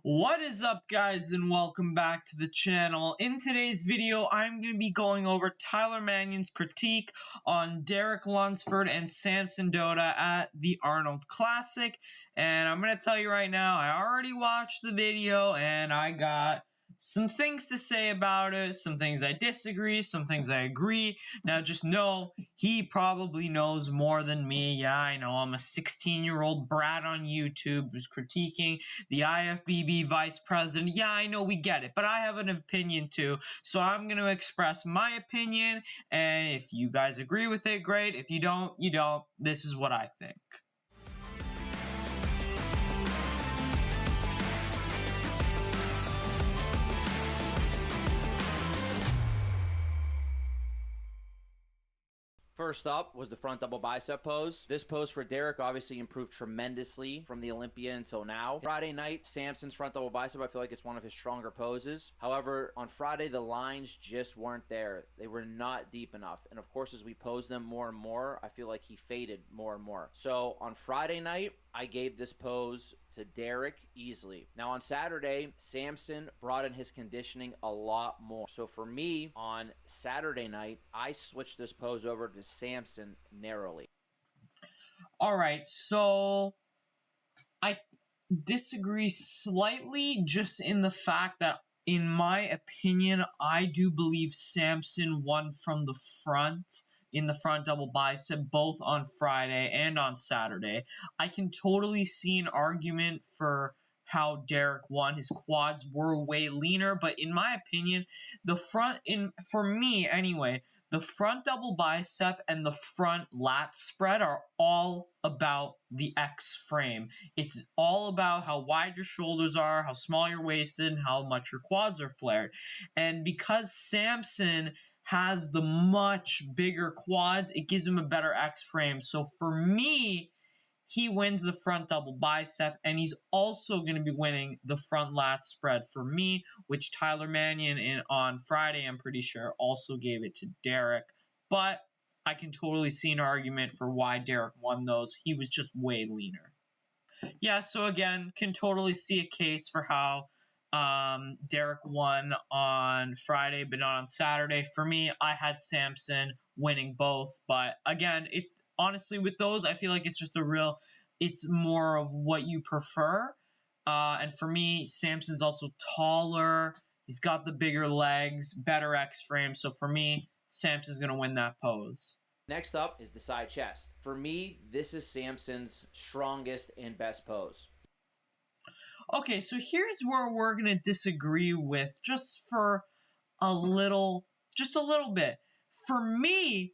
What is up, guys, and welcome back to the channel. In today's video, I'm going to be going over Tyler Manion's critique on Derek Lunsford and Samson Dota at the Arnold Classic. And I'm going to tell you right now, I already watched the video, and I got some things to say about it, some things I disagree, some things I agree. Now, just know, he probably knows more than me. Yeah, I know, I'm a 16-year-old brat on YouTube who's critiquing the IFBB vice president. Yeah, I know, we get it, but I have an opinion too, so I'm going to express my opinion, and if you guys agree with it, great. If you don't, you don't. This is what I think. First up was the front double bicep pose. This pose for Derek obviously improved tremendously from the Olympia until now. Friday night, Samson's front double bicep, I feel like it's one of his stronger poses. However, on Friday, the lines just weren't there. They were not deep enough. And of course, as we posed them more and more, I feel like he faded more and more. So on Friday night, I gave this pose to Derek easily. Now on Saturday, Samson brought in his conditioning a lot more. So for me, on Saturday night, I switched this pose over to Samson narrowly. Alright, so I disagree slightly just in the fact that, in my opinion, I do believe Samson won from the front in the front double bicep, both on Friday and on Saturday. I can totally see an argument for how Derek won. His quads were way leaner, but in my opinion, for me anyway, the front double bicep and the front lat spread are all about the X frame. It's all about how wide your shoulders are, how small your waist is, and how much your quads are flared. And because Samson has the much bigger quads, it gives him a better X frame. So for me, he wins the front double bicep, and he's also going to be winning the front lat spread for me, which Tyler Manion on Friday, I'm pretty sure, also gave it to Derek. But I can totally see an argument for why Derek won those. He was just way leaner. Yeah, so again, can totally see a case for how Derek won on Friday, but not on Saturday. For me, I had Samson winning both, but again, it's honestly with those, I feel like it's just it's more of what you prefer. And for me, Samson's also taller. He's got the bigger legs, better X frame. So for me, Samson's going to win that pose. Next up is the side chest. For me, this is Samson's strongest and best pose. Okay, so here's where we're going to disagree with just a little bit. For me,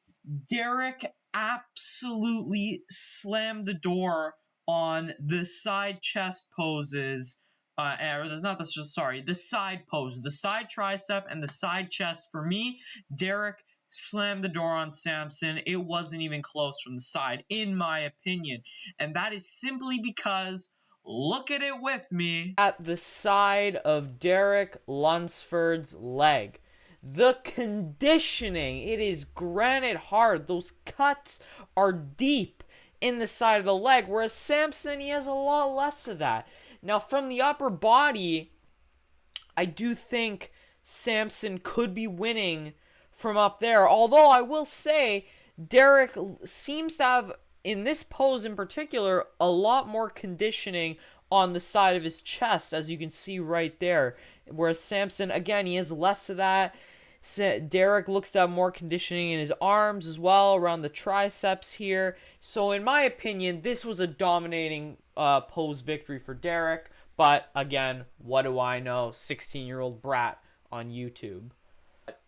Derek absolutely slammed the door on the side chest poses, the side pose, the side tricep and the side chest. For me, Derek slammed the door on Samson. It wasn't even close from the side, in my opinion. And that is simply because, look at it with me, at the side of Derek Lunsford's leg. The conditioning, it is granite hard. Those cuts are deep in the side of the leg, whereas Samson, he has a lot less of that. Now, from the upper body, I do think Samson could be winning from up there, although I will say Derek seems to have, in this pose in particular, a lot more conditioning on the side of his chest, as you can see right there. Whereas Samson, again, he has less of that. Derek looks to have more conditioning in his arms as well, around the triceps here. So in my opinion, this was a dominating pose victory for Derek. But again, what do I know? 16-year-old brat on YouTube.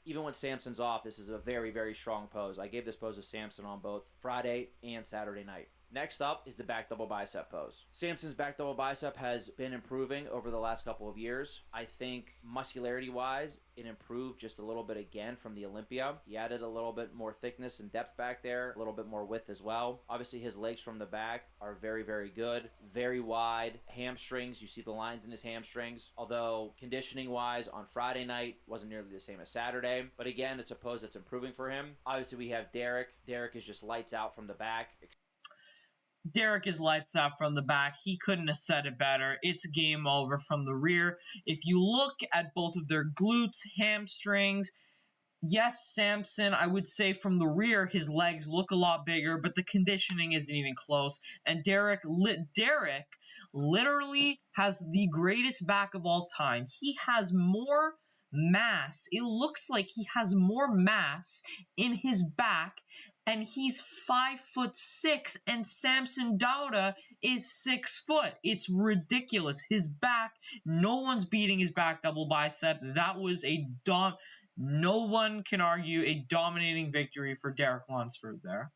Even when Samson's off, this is a very, very strong pose. I gave this pose to Samson on both Friday and Saturday night. Next up is the back double bicep pose. Samson's back double bicep has been improving over the last couple of years. I think muscularity-wise, it improved just a little bit again from the Olympia. He added a little bit more thickness and depth back there, a little bit more width as well. Obviously, his legs from the back are very, very good, very wide. Hamstrings, you see the lines in his hamstrings. Although conditioning-wise on Friday night wasn't nearly the same as Saturday. But again, it's a pose that's improving for him. Obviously, we have Derek. Derek is just lights out from the back. Derek is lights out from the back. He couldn't have said it better. It's game over from the rear. If you look at both of their glutes, hamstrings, yes, Samson, I would say from the rear, his legs look a lot bigger, but the conditioning isn't even close. And Derek literally has the greatest back of all time. He has more mass. It looks like he has more mass in his back, and he's 5'6", and Samson Dauda is 6 foot. It's ridiculous. His back, no one's beating his back double bicep. That was no one can argue a dominating victory for Derek Lunsford there.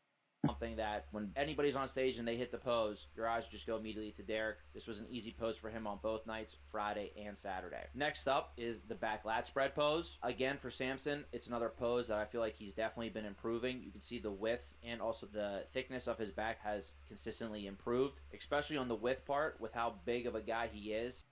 Something that when anybody's on stage and they hit the pose, your eyes just go immediately to Derek. This was an easy pose for him on both nights, Friday and Saturday. Next up is the back lat spread pose. Again, for Samson, it's another pose that I feel like he's definitely been improving. You can see the width and also the thickness of his back has consistently improved, especially on the width part with how big of a guy he is.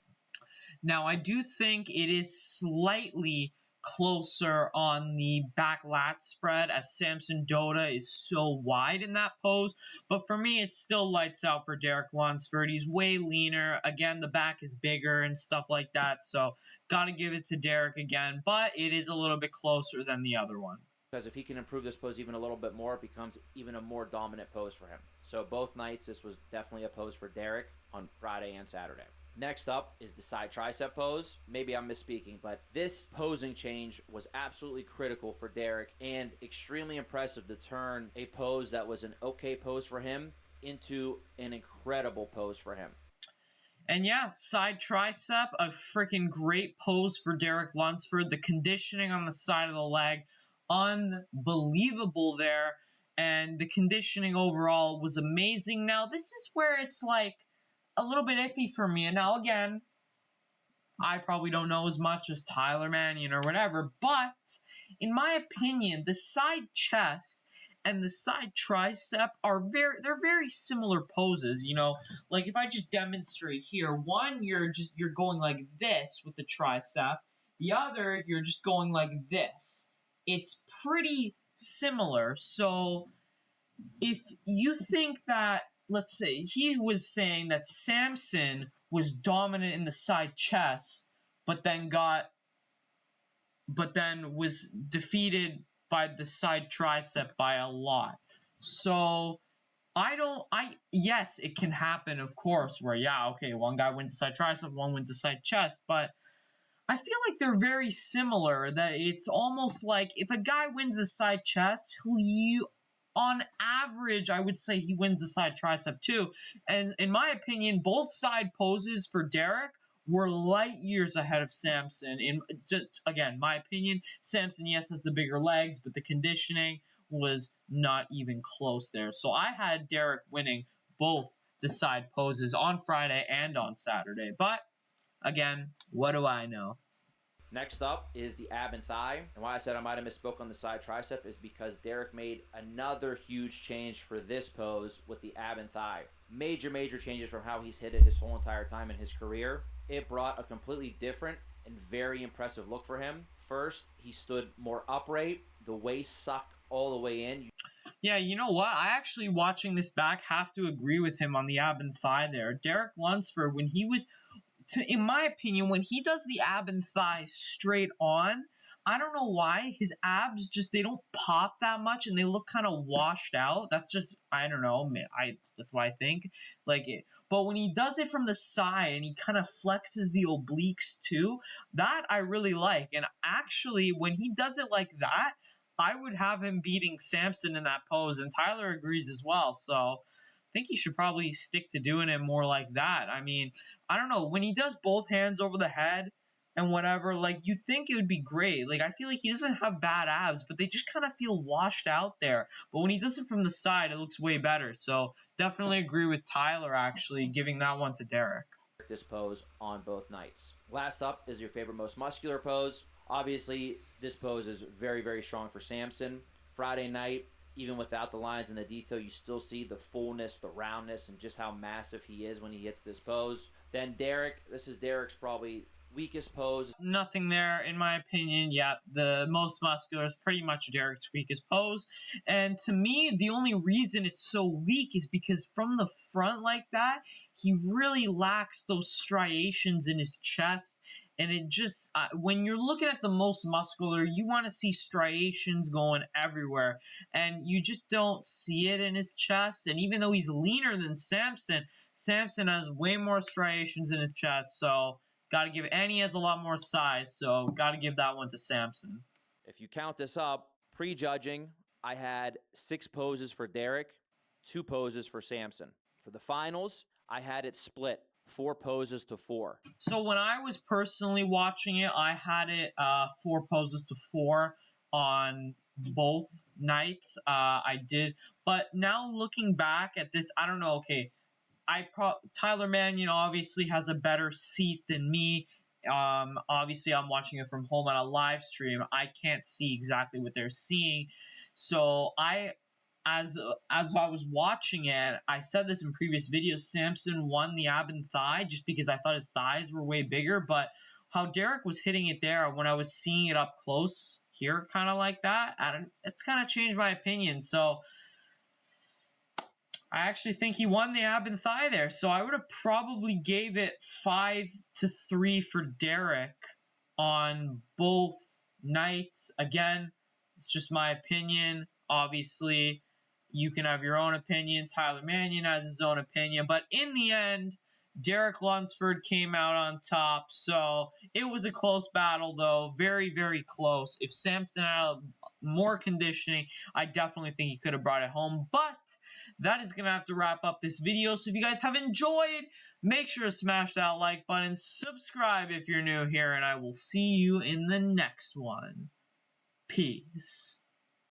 Now, I do think it is slightly closer on the back lat spread, as Samson Dauda is so wide in that pose, but for me it's still lights out for Derek Lunsford. He's way leaner. Again, the back is bigger and stuff like that, so gotta give it to Derek again, but it is a little bit closer than the other one. Because if he can improve this pose even a little bit more, it becomes even a more dominant pose for him. So both nights, this was definitely a pose for Derek on Friday and Saturday. Next up is the side tricep pose. Maybe I'm misspeaking, but this posing change was absolutely critical for Derek and extremely impressive to turn a pose that was an okay pose for him into an incredible pose for him. And yeah, side tricep, a freaking great pose for Derek Lunsford. The conditioning on the side of the leg, unbelievable there. And the conditioning overall was amazing. Now, this is where it's like a little bit iffy for me. And now, again, I probably don't know as much as Tyler Manion or whatever, but in my opinion, the side chest and the side tricep they're very similar poses. You know, like if I just demonstrate here, one you're going like this with the tricep, the other you're just going like this. It's pretty similar. So if you think that, let's say he was saying that Samson was dominant in the side chest, but then was defeated by the side tricep by a lot. So yes, it can happen, of course, where one guy wins the side tricep, one wins the side chest, but I feel like they're very similar. That it's almost like if a guy wins the side chest, on average, I would say he wins the side tricep too. And in my opinion, both side poses for Derek were light years ahead of Samson. Again, my opinion, Samson, yes, has the bigger legs, but the conditioning was not even close there. So I had Derek winning both the side poses on Friday and on Saturday. But again, what do I know? Next up is the ab and thigh. And why I said I might have misspoke on the side tricep is because Derek made another huge change for this pose with the ab and thigh. Major changes from how he's hit it his whole entire time in his career. It brought a completely different and very impressive look for him. First, he stood more upright. The waist sucked all the way in. Yeah, you know what? I actually, watching this back, have to agree with him on the ab and thigh there. Derek Lunsford, in my opinion, when he does the ab and thigh straight on, I don't know why, his abs they don't pop that much and they look kind of washed out. That's just, I don't know, that's what I think. But when he does it from the side and he kind of flexes the obliques too, that I really like. And actually, when he does it like that, I would have him beating Samson in that pose, and Tyler agrees as well. So I think he should probably stick to doing it more like that. I mean, I don't know, when he does both hands over the head and whatever, you'd think it would be great. I feel like he doesn't have bad abs, but they just kind of feel washed out there. But when he does it from the side, it looks way better. So definitely agree with Tyler, actually, giving that one to Derek. This pose on both nights. Last up is your favorite, most muscular pose. Obviously, this pose is very strong for Samson. Friday night, even without the lines and the detail, you still see the fullness, the roundness, and just how massive he is when he hits this pose. Then Derek, this is Derek's probably weakest pose. Nothing there, in my opinion. Yeah, the most muscular is pretty much Derek's weakest pose. And to me, the only reason it's so weak is because from the front like that, he really lacks those striations in his chest. And it just, when you're looking at the most muscular, you want to see striations going everywhere. And you just don't see it in his chest. And even though he's leaner than Samson, Samson has way more striations in his chest. So, got to give, and he has a lot more size, so got to give that one to Samson. If you count this up, pre-judging, I had 6 poses for Derek, 2 poses for Samson. For the finals, I had it split 4 poses to 4. So when I was personally watching it, I had it 4 poses to 4 on both nights. I did, but now looking back at this, I don't know. Okay, Tyler Manion obviously has a better seat than me. Obviously, I'm watching it from home on a live stream. I can't see exactly what they're seeing. So as I was watching it, I said this in previous videos, Samson won the ab and thigh just because I thought his thighs were way bigger. But how Derek was hitting it there when I was seeing it up close here, kind of like that, it's kind of changed my opinion. So I actually think he won the ab and thigh there. So I would have probably gave it 5-3 for Derek on both nights. Again, it's just my opinion. Obviously, you can have your own opinion. Tyler Manion has his own opinion. But in the end, Derek Lunsford came out on top. So it was a close battle, though. Very, very close. If Samson had more conditioning, I definitely think he could have brought it home. But that is going to have to wrap up this video. So if you guys have enjoyed, make sure to smash that like button. Subscribe if you're new here. And I will see you in the next one. Peace.